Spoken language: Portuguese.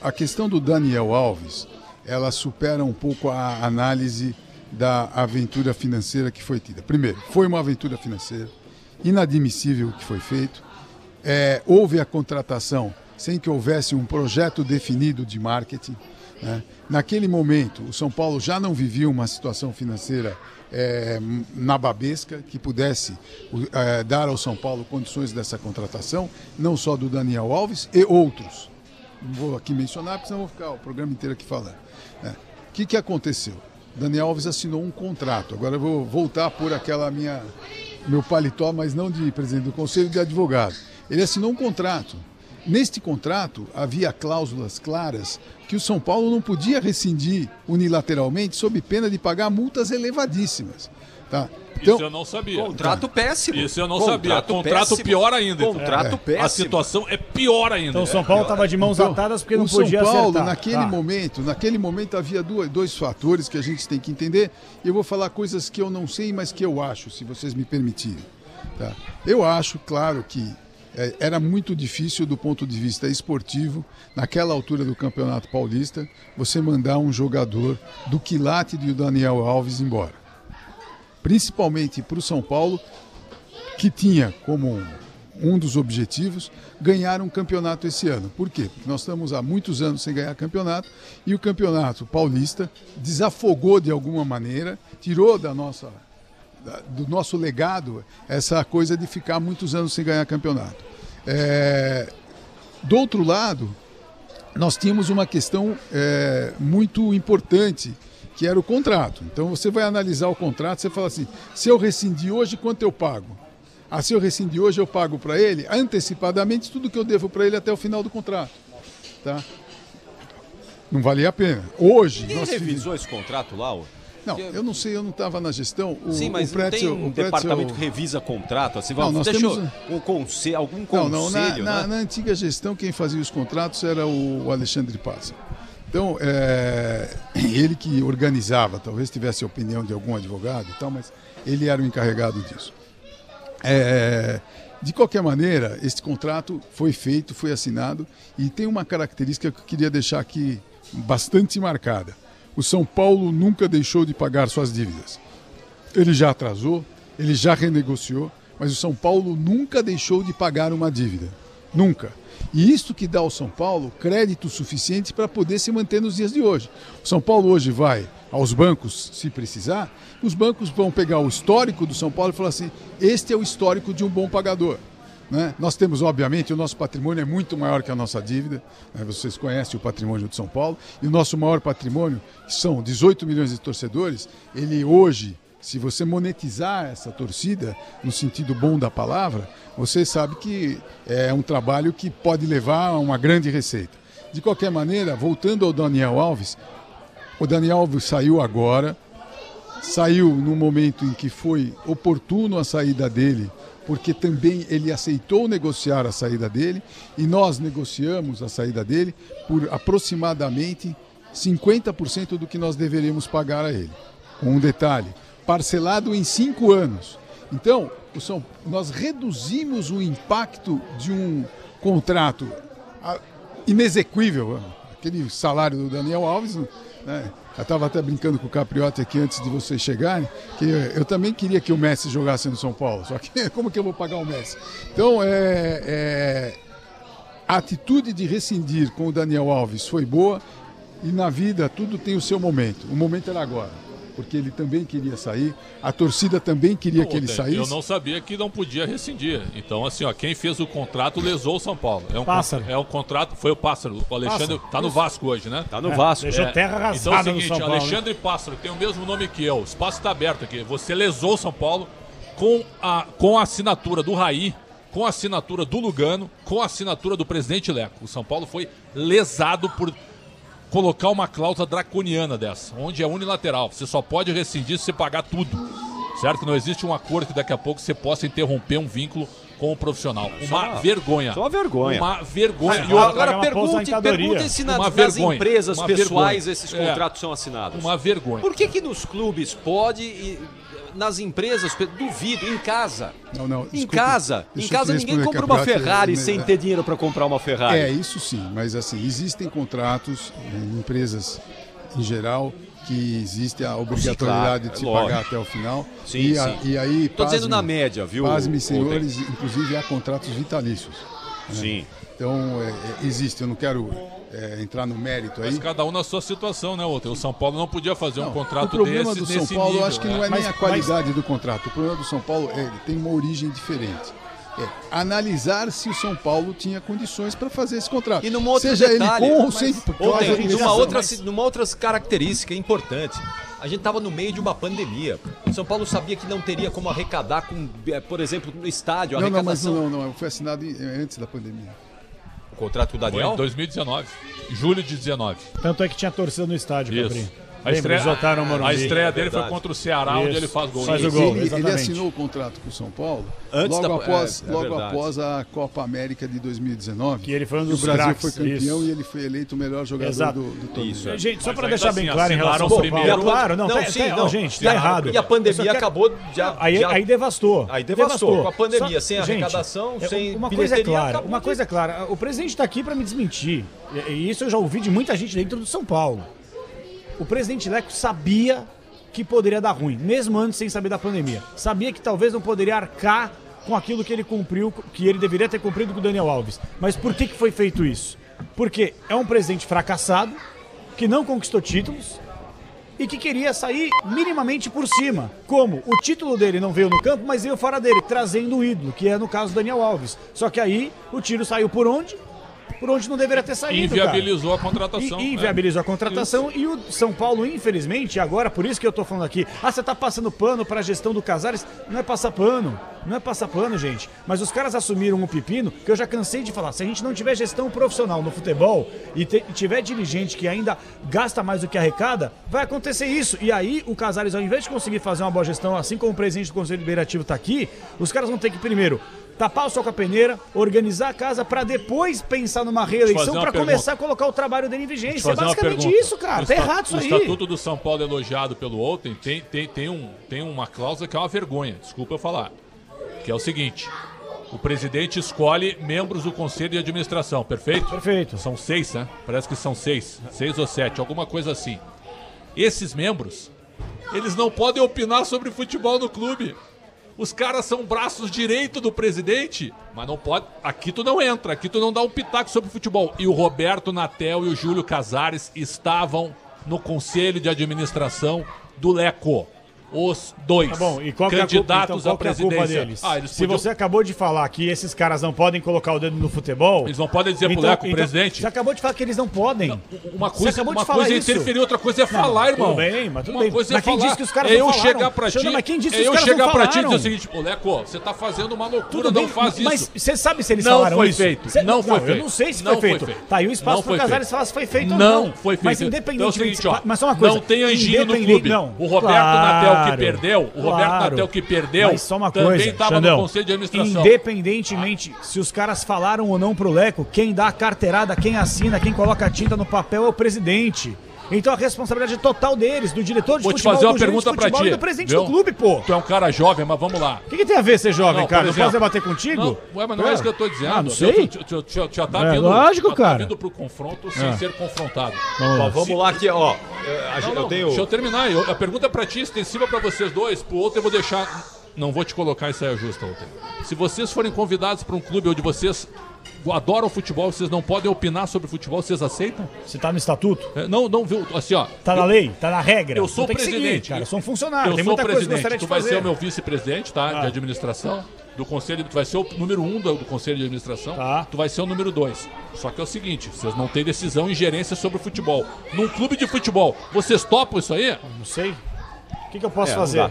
A questão do Daniel Alves, ela supera um pouco a análise da aventura financeira que foi tida. Primeiro, foi uma aventura financeira, inadmissível o que foi feito. Houve a contratação sem que houvesse um projeto definido de marketing, né? Naquele momento, o São Paulo já não vivia uma situação financeira nababesca que pudesse dar ao São Paulo condições dessa contratação, não só do Daniel Alves e outros. Não vou aqui mencionar, porque senão vou ficar o programa inteiro aqui falando. O que aconteceu? Daniel Alves assinou um contrato. Agora eu vou voltar por meu paletó, mas não de presidente do conselho, de advogado. Ele assinou um contrato. Neste contrato havia cláusulas claras que o São Paulo não podia rescindir unilateralmente sob pena de pagar multas elevadíssimas. Tá? Então, isso eu não sabia. Contrato péssimo. Isso eu não sabia. Contrato péssimo. Pior ainda. Contrato péssimo. A situação é pior ainda. Então o São Paulo estava de mãos atadas porque não podia acertar. O São Paulo, naquele momento havia dois fatores que a gente tem que entender. Eu vou falar coisas que eu não sei, mas que eu acho, se vocês me permitirem. Tá? Eu acho, claro, que era muito difícil do ponto de vista esportivo, naquela altura do Campeonato Paulista, você mandar um jogador do quilate de Daniel Alves embora. Principalmente para o São Paulo, que tinha como um dos objetivos ganhar um campeonato esse ano. Por quê? Porque nós estamos há muitos anos sem ganhar campeonato e o Campeonato Paulista desafogou de alguma maneira, tirou do nosso legado essa coisa de ficar muitos anos sem ganhar campeonato. Do outro lado, nós tínhamos uma questão muito importante, que era o contrato. Então você vai analisar o contrato, você fala assim, se eu rescindir hoje, quanto eu pago? Se eu rescindir hoje, eu pago para ele antecipadamente tudo que eu devo para ele até o final do contrato. Tá? Não valia a pena. Hoje... Quem revisou esse contrato lá? Não, eu não sei, eu não estava na gestão. Sim, mas não tem um departamento que revisa contrato? Assim, não, nós temos algum conselho? Na antiga gestão, quem fazia os contratos era o Alexandre Passa. Então, ele que organizava, talvez tivesse a opinião de algum advogado e tal, mas ele era o encarregado disso. De qualquer maneira, esse contrato foi feito, foi assinado e tem uma característica que eu queria deixar aqui bastante marcada. O São Paulo nunca deixou de pagar suas dívidas. Ele já atrasou, ele já renegociou, mas o São Paulo nunca deixou de pagar uma dívida. Nunca. E isto que dá ao São Paulo crédito suficiente para poder se manter nos dias de hoje. O São Paulo hoje vai aos bancos, se precisar, os bancos vão pegar o histórico do São Paulo e falar assim, este é o histórico de um bom pagador. Né? Nós temos, obviamente, o nosso patrimônio é muito maior que a nossa dívida, né? Vocês conhecem o patrimônio de São Paulo, e o nosso maior patrimônio, que são 18 milhões de torcedores, ele hoje, se você monetizar essa torcida, no sentido bom da palavra, você sabe que é um trabalho que pode levar a uma grande receita. De qualquer maneira, voltando ao Daniel Alves, o Daniel Alves saiu agora, saiu no momento em que foi oportuno a saída dele, porque também ele aceitou negociar a saída dele e nós negociamos a saída dele por aproximadamente 50% do que nós deveríamos pagar a ele. Com um detalhe, parcelado em 5 anos. Então, nós reduzimos o impacto de um contrato inexequível, aquele salário do Daniel Alves, né? Eu estava até brincando com o Capriotti aqui antes de vocês chegarem, que eu também queria que o Messi jogasse no São Paulo, só que como que eu vou pagar o Messi? Então, a atitude de rescindir com o Daniel Alves foi boa e na vida tudo tem o seu momento. O momento era agora, porque ele também queria sair, a torcida também queria que ele saísse. Eu não sabia que não podia rescindir. Então, assim, quem fez o contrato lesou o São Paulo. Pássaro. É um contrato, foi o Pássaro. O Alexandre tá no Vasco hoje, né? Tá no Vasco. Deixou terra arrasada então é o seguinte, no São Paulo, Alexandre Pássaro tem o mesmo nome que eu. O espaço está aberto aqui. Você lesou o São Paulo com a assinatura do Raí, com a assinatura do Lugano, com a assinatura do presidente Leco. O São Paulo foi lesado por colocar uma cláusula draconiana dessa, onde é unilateral. Você só pode rescindir se você pagar tudo. Certo? Não existe um acordo que daqui a pouco você possa interromper um vínculo com o profissional. Uma vergonha. Só uma vergonha. Uma vergonha. Agora pergunte se nas empresas pessoais esses contratos são assinados. Uma vergonha. Por que nos clubes pode nas empresas, duvido, em casa. Não, Em desculpa, casa. Em deixa eu casa te ninguém responder, compra uma Capurati, Ferrari sem ter dinheiro para comprar uma Ferrari. É, isso sim, mas assim, existem contratos em empresas em geral que existe a obrigatoriedade de se pagar até o final. Sim, e aí, estou dizendo na média, viu? Pasme, senhores, inclusive há contratos vitalícios. Sim. Então, existe, eu não quero entrar no mérito aí. Mas cada um na sua situação, né, Walter? O São Paulo não podia fazer um contrato desse. O problema desse do São nesse Paulo, nível, eu acho que não é Mas- nem a qualidade do contrato. O problema do São Paulo tem uma origem diferente. Analisar se o São Paulo tinha condições para fazer esse contrato. E numa outra seja detalhe, ele com ou sem numa outra característica importante. A gente estava no meio de uma pandemia. O São Paulo sabia que não teria como arrecadar com, por exemplo, no estádio, a arrecadação. Não, foi assinado antes da pandemia. O contrato com o Foi Daniel? em 2019. Julho de 19. Tanto é que tinha torcida no estádio, Isso. Capri. A estreia, Lotaram o Morumbi. a estreia dele foi verdade. contra o Ceará, onde Isso. ele faz gol. Faz o Isso. gol. Ele exatamente. assinou o contrato com o São Paulo Antes logo, da- após, é logo verdade. após a Copa América de 2019. Que ele foi um que dos o Brasil craques, foi campeão isso. e ele foi eleito o melhor jogador Exato. do torneio. Isso. Gente, só Mas para ainda deixar assim, bem claro em relação ao assinaram São primeiro. Paulo. Claro, não, Sim, tá errado. E a Eu só pandemia quero- acabou de... Aí devastou. Aí devastou. Com a pandemia, sem Gente, arrecadação, sem uma coisa é bilheteria, clara, acabou uma de- coisa é clara. O presidente está aqui para me desmentir. E isso eu já ouvi de muita gente dentro do São Paulo. O presidente Leco sabia que poderia dar ruim, mesmo antes sem saber da pandemia. Sabia que talvez não poderia arcar com aquilo que ele cumpriu, que ele deveria ter cumprido com o Daniel Alves. Mas por que foi feito isso? Porque é um presidente fracassado, que não conquistou títulos e que queria sair minimamente por cima. Como? O título dele não veio no campo, mas veio fora dele, trazendo o ídolo, que é no caso do Daniel Alves. Só que aí o tiro saiu por onde? Por onde não deveria ter saído, Inviabilizou cara. a contratação. E inviabilizou a contratação. E o São Paulo, infelizmente, agora, por isso que eu tô falando aqui, você tá passando pano pra gestão do Casares. Não é passar pano. Não é passar pano, gente. Mas os caras assumiram um pepino que eu já cansei de falar. Se a gente não tiver gestão profissional no futebol e tiver dirigente que ainda gasta mais do que arrecada, vai acontecer isso. E aí o Casares, ao invés de conseguir fazer uma boa gestão, assim como o presidente do Conselho Deliberativo tá aqui, os caras vão ter que primeiro tapar o sol com a peneira, organizar a casa pra depois pensar numa reeleição pra começar a colocar o trabalho dele em vigência. É basicamente isso, cara. Tá errado isso aí. O Estatuto do São Paulo elogiado pelo Outen tem uma cláusula que é uma vergonha, desculpa eu falar, que é o seguinte: o presidente escolhe membros do Conselho de Administração, perfeito? Perfeito. São 6, né? Parece que são 6 ou 7, alguma coisa assim. Esses membros, eles não podem opinar sobre futebol no clube. Os caras são braços direito do presidente, mas não pode. Aqui tu não entra, aqui tu não dá um pitaco sobre futebol. E o Roberto Natel e o Júlio Casares estavam no Conselho de Administração do Leco. Os dois Tá bom, e qual candidatos que é a à presidência. culpa deles? Eles Se você acabou de falar que esses caras não podem colocar o dedo no futebol... Eles não podem dizer pro Leco, presidente. Você acabou de falar que eles não podem. Uma Você coisa, acabou de uma falar coisa é isso. interferir, outra coisa é falar, irmão. Tudo bem, mas tudo Uma bem. coisa Mas é quem falar. disse que os caras é não eu falaram? chegar pra ti, Xandão, mas quem disse que é os eu caras chegar não pra ti e dizer falaram? o seguinte: ô Leco, você tá fazendo uma loucura, Tudo não bem, faz isso. mas você sabe se eles Não falaram foi isso? feito, não foi feito. Eu não sei se Não foi foi feito. feito. Tá aí o espaço Não pro foi Casares feito. falar se foi feito ou Não não. foi feito. Mas Então é o independentemente... seguinte, ó, mas só uma coisa. não tem anjinho no independente- clube. Não. O Roberto Natel que perdeu, o Roberto Natel que perdeu, Mas só uma também coisa, estava Xandão, no Conselho de Administração. Independentemente se os caras falaram ou não pro Leco, quem dá a carteirada, quem assina, quem coloca a tinta no papel é o presidente. Então a responsabilidade é total deles, do diretor de Vou te futebol, fazer uma do gerente de pergunta pra futebol ti. e do presidente viu? do clube, pô. Tu é um cara jovem, mas vamos lá. O que tem a ver ser jovem, Não, cara? por Não exemplo- posso debater contigo? Não, mas não é isso que eu tô dizendo. Ah, não sei. Tu já tá É, vindo, lógico, já cara. tá vindo pro confronto sem ser confrontado. Ó, vamos lá que, ó. Não, deixa eu terminar. A pergunta é pra ti, extensiva pra vocês dois. Pro outro eu vou deixar... Não vou te colocar em saia justa, Walter. Se vocês forem convidados pra um clube onde vocês adoram futebol, vocês não podem opinar sobre futebol, vocês aceitam? Você tá no estatuto? Não, viu? Assim, ó. Tá na lei? Tá na regra? Eu sou Tu tem que seguir, presidente. cara. Eu sou um funcionário. Eu Tem sou muita coisa que eu presidente. gostaria Tu de vai fazer. ser o meu vice-presidente, tá? De administração. Do conselho, tu vai ser o número 1 do conselho de administração. Tá. Tu vai ser o número 2. Só que é o seguinte, vocês não têm decisão e gerência sobre o futebol. Num clube de futebol, vocês topam isso aí? Não sei. O que eu posso não fazer? dá.